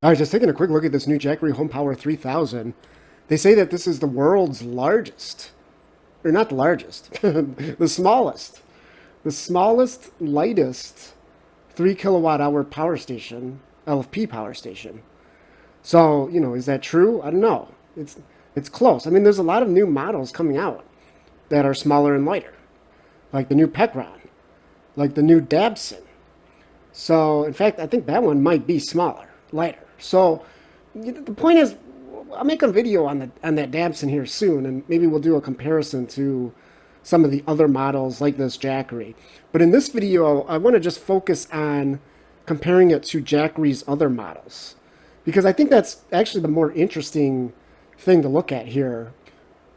I was just taking a quick look at this new Jackery HomePower 3000. They say that this is the world's largest, or not the largest, the smallest, lightest 3 kilowatt hour power station, LFP power station. So, is that true? I don't know. It's close. I mean, there's a lot of new models coming out that are smaller and lighter, like the new Pecron, like the new Dabson. So, in fact, I think that one might be smaller, lighter. So, the point is, I'll make a video on that Dabson here soon, and maybe we'll do a comparison to some of the other models like this Jackery. But in this video, I want to just focus on comparing it to Jackery's other models, because I think that's actually the more interesting thing to look at here.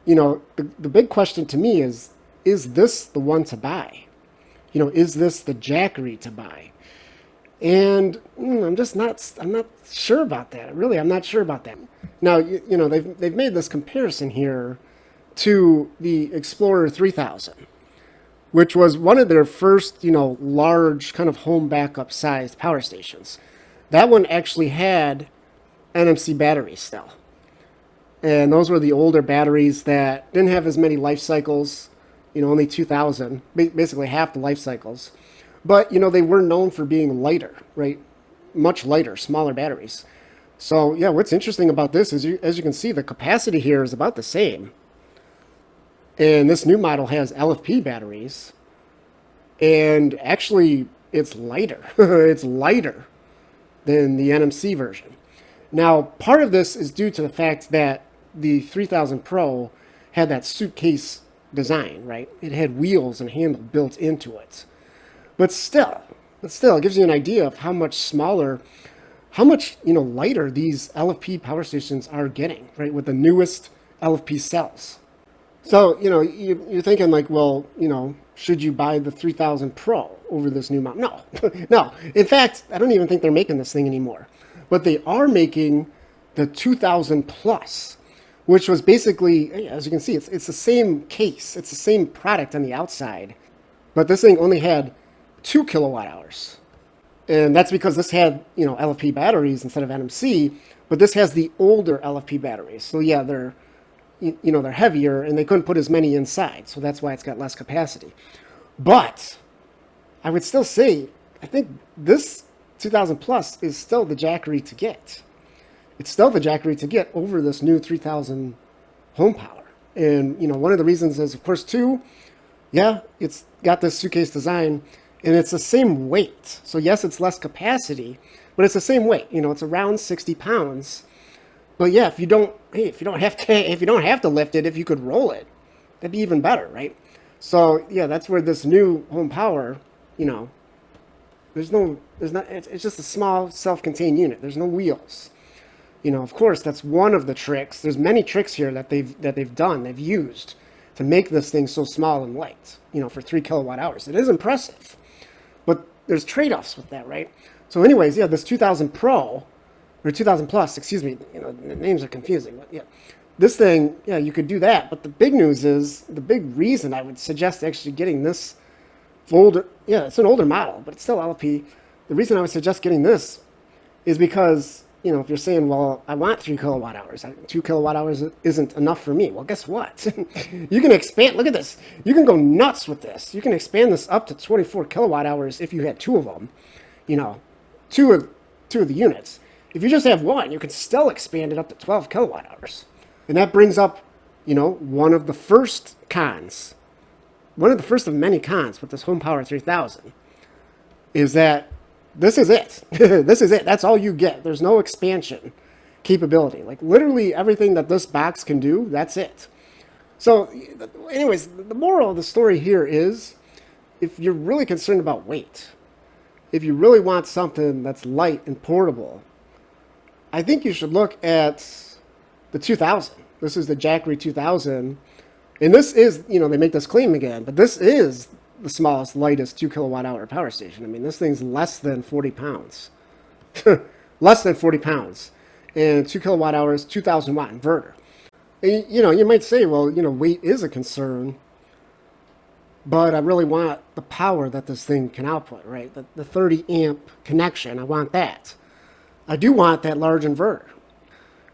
The big question to me is this the one to buy? Is this the Jackery to buy? And I'm not sure about that. Really, I'm not sure about that. Now, they've made this comparison here to the Explorer 3000, which was one of their first, large kind of home backup sized power stations. That one actually had NMC batteries still. And those were the older batteries that didn't have as many life cycles, only 2,000, basically half the life cycles. But, they were known for being lighter, right? Much lighter, smaller batteries. So, yeah, what's interesting about this is, as you can see, the capacity here is about the same. And this new model has LFP batteries. And actually, it's lighter. It's lighter than the NMC version. Now, part of this is due to the fact that the 3000 Pro had that suitcase design, right? It had wheels and handle built into it. But still, it gives you an idea of how much smaller, how much, lighter these LFP power stations are getting, right, with the newest LFP cells. So, you're thinking like, well, should you buy the 3000 Pro over this new model? No, no. In fact, I don't even think they're making this thing anymore. But they are making the 2000 Plus, which was basically, as you can see, it's the same case. It's the same product on the outside. But this thing only had 2 kilowatt hours. And that's because this had, LFP batteries instead of NMC, but this has the older LFP batteries. So yeah, they're heavier and they couldn't put as many inside. So that's why it's got less capacity. But I would still say, I think this 2000 Plus is still the Jackery to get. It's still the Jackery to get over this new 3000 HomePower. And, one of the reasons is, of course, too, yeah, it's got this suitcase design. And it's the same weight. So yes, it's less capacity, but it's the same weight. It's around 60 pounds. But yeah, if you don't have to lift it, if you could roll it, that'd be even better, right? So yeah, that's where this new HomePower, it's just a small self-contained unit. There's no wheels. Of course, that's one of the tricks. There's many tricks here that they've used to make this thing so small and light, for 3 kilowatt hours. It is impressive. But there's trade-offs with that, right? So anyways, yeah, this 2000 Pro, or 2000 Plus, excuse me, the names are confusing, but yeah. This thing, yeah, you could do that. But the big news is, the big reason I would suggest actually getting this older, yeah, it's an older model, but it's still LP. The reason I would suggest getting this is because, if you're saying, well, I want 3 kilowatt hours, 2 kilowatt hours isn't enough for me. Well, guess what? You can expand. Look at this. You can go nuts with this. You can expand this up to 24 kilowatt hours if you had 2 of them. Two of the units. If you just have one, you can still expand it up to 12 kilowatt hours. And that brings up, one of the first cons. One of the first of many cons with this HomePower 3000 is that this is it. This is it. That's all you get. There's no expansion capability. Like literally everything that this box can do, that's it. So anyways, the moral of the story here is, if you're really concerned about weight, if you really want something that's light and portable, I think you should look at the 2000. This is the Jackery 2000. And this is, they make this claim again, but this is the smallest, lightest 2 kilowatt hour power station. I mean, this thing's less than 40 pounds. Less than 40 pounds. And 2 kilowatt hours, 2000 watt inverter. And, you might say, well, weight is a concern, but I really want the power that this thing can output, right? The 30 amp connection, I want that. I do want that large inverter.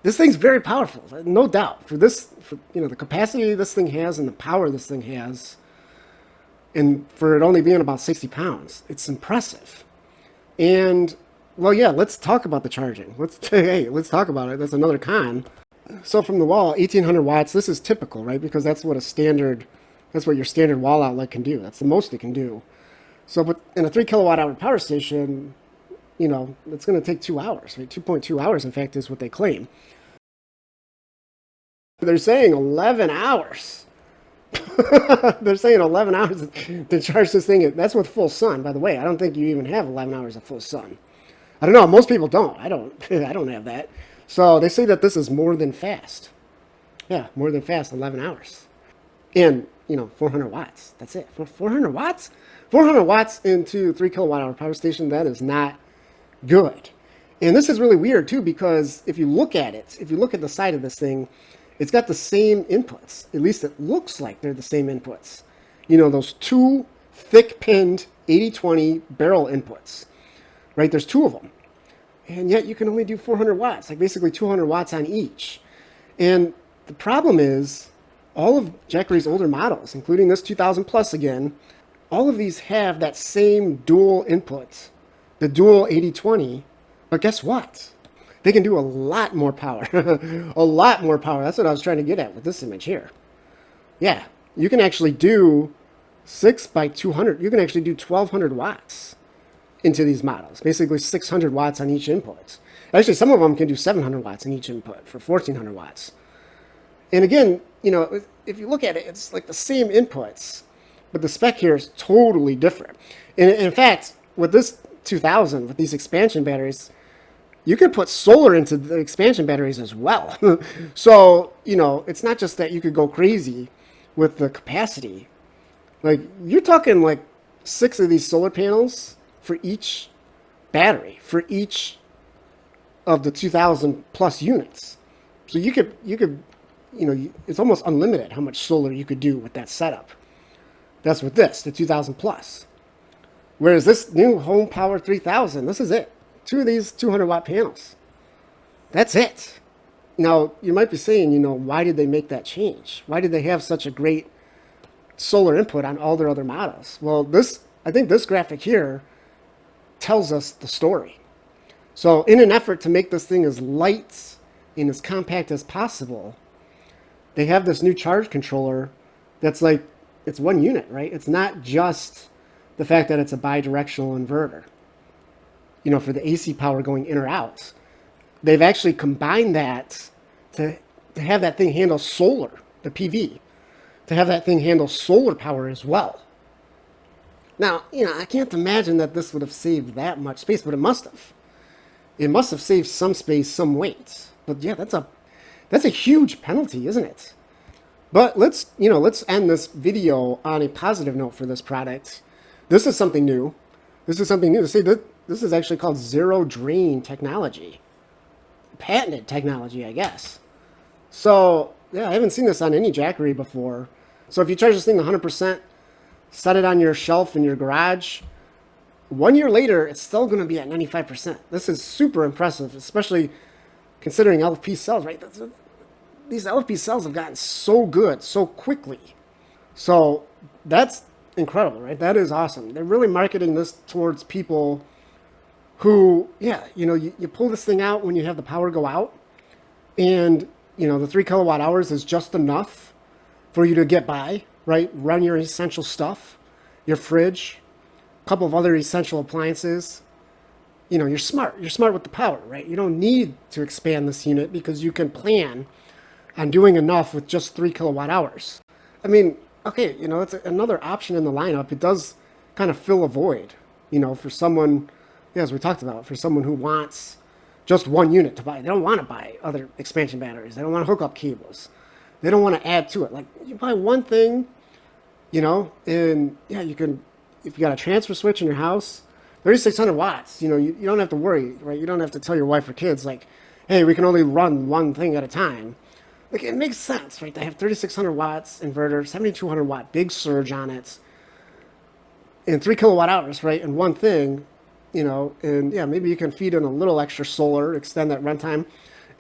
This thing's very powerful, no doubt. For this, for the capacity this thing has and the power this thing has, and for it only being about 60 pounds, it's impressive. And well, yeah, let's talk about the charging. Let's talk about it. That's another con. So from the wall, 1800 watts. This is typical, right? Because that's what your standard wall outlet can do. That's the most it can do. So, but in a 3 kilowatt hour power station, it's going to take 2 hours, right? 2.2 hours, in fact, is what they claim. They're saying 11 hours. They're saying 11 hours to charge this thing. That's with full sun, by the way. I don't think you even have 11 hours of full sun. I don't know. Most people don't. I don't. I don't have that. So they say that this is more than fast. Yeah, more than fast, 11 hours. And, 400 watts. That's it. For 400 watts? 400 watts into 3 kilowatt hour power station, that is not good. And this is really weird, too, because if you look at it, if you look at the side of this thing, it's got the same inputs. At least it looks like they're the same inputs. Those two thick-pinned 80-20 barrel inputs, right? There's two of them. And yet you can only do 400 watts, like basically 200 watts on each. And the problem is all of Jackery's older models, including this 2000 Plus again, all of these have that same dual input, the dual 80-20. But guess what? They can do a lot more power. A lot more power. That's what I was trying to get at with this image here. Yeah, you can actually do 6 by 200. You can actually do 1200 watts into these models. Basically 600 watts on each input. Actually, some of them can do 700 watts in each input for 1400 watts. And again, if you look at it, it's like the same inputs, but the spec here is totally different. And in fact, with this 2000, with these expansion batteries, you can put solar into the expansion batteries as well. So, it's not just that you could go crazy with the capacity. Like, you're talking like 6 of these solar panels for each battery, for each of the 2000 plus units. So you could, it's almost unlimited how much solar you could do with that setup. That's with this, the 2000 plus. Whereas this new HomePower 3000, this is it. 2 of these 200 watt panels. That's it. Now, you might be saying, why did they make that change? Why did they have such a great solar input on all their other models? Well, I think this graphic here tells us the story. So in an effort to make this thing as light and as compact as possible, they have this new charge controller that's like, it's one unit, right? It's not just the fact that it's a bidirectional inverter, for the AC power going in or out. They've actually combined that to have that thing handle solar, the PV, to have that thing handle solar power as well. Now, I can't imagine that this would have saved that much space, but it must have. It must have saved some space, some weight. But yeah, that's a huge penalty, isn't it? But let's end this video on a positive note for this product. This is something new. This is something new. See, this is actually called zero drain technology. Patented technology, I guess. So, yeah, I haven't seen this on any Jackery before. So if you charge this thing 100%, set it on your shelf in your garage, 1 year later, it's still going to be at 95%. This is super impressive, especially considering LFP cells, right? These LFP cells have gotten so good so quickly. So that's incredible, right? That is awesome. They're really marketing this towards people who, you pull this thing out when you have the power go out, and, the 3 kilowatt hours is just enough for you to get by, right? Run your essential stuff, your fridge, a couple of other essential appliances. You're smart. You're smart with the power, right? You don't need to expand this unit because you can plan on doing enough with just 3 kilowatt hours. I mean, okay, it's another option in the lineup. It does kind of fill a void, for someone, as we talked about, for someone who wants just one unit to buy. They don't want to buy other expansion batteries. They don't want to hook up cables. They don't want to add to it. Like, you buy one thing, and yeah, you can, if you got a transfer switch in your house, 3,600 watts, you don't have to worry, right? You don't have to tell your wife or kids, like, hey, we can only run one thing at a time. Like, it makes sense, right? They have 3,600 watts inverter, 7,200 watt big surge on it, and 3 kilowatt hours, right? And one thing, and yeah, maybe you can feed in a little extra solar, extend that runtime.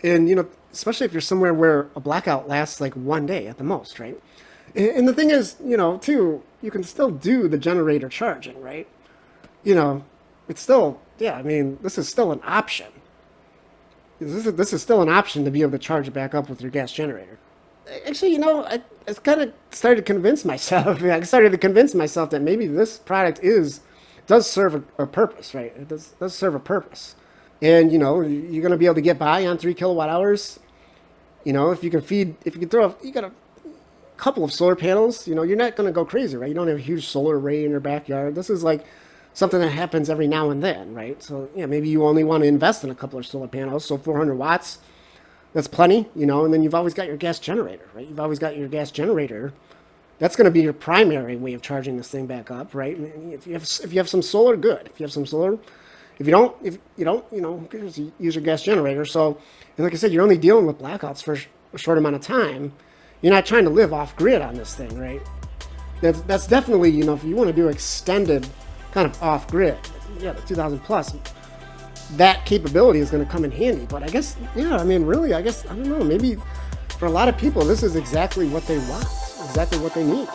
And, especially if you're somewhere where a blackout lasts like 1 day at the most, right? And the thing is, too, you can still do the generator charging, right? It's still, yeah, I mean, this is still an option. This is still an option to be able to charge it back up with your gas generator. Actually, I kind of started to convince myself. I started to convince myself that maybe this product does serve a purpose, right? It does serve a purpose, and you're going to be able to get by on 3 kilowatt hours. If you can you got a couple of solar panels. You're not going to go crazy, right? You don't have a huge solar array in your backyard. This is like something that happens every now and then, right? So yeah, maybe you only want to invest in a couple of solar panels. So 400 watts. That's plenty, and then you've always got your gas generator, right? You've always got your gas generator. That's going to be your primary way of charging this thing back up, right? If you have some solar, good. If you have some solar, if you don't, use your gas generator. So, and like I said, you're only dealing with blackouts for a short amount of time. You're not trying to live off grid on this thing, right? That's definitely, if you want to do extended kind of off grid, yeah, the 2000 plus. That capability is going to come in handy. But I guess, yeah, I mean, really, I don't know, maybe for a lot of people, this is exactly what they want, exactly what they need.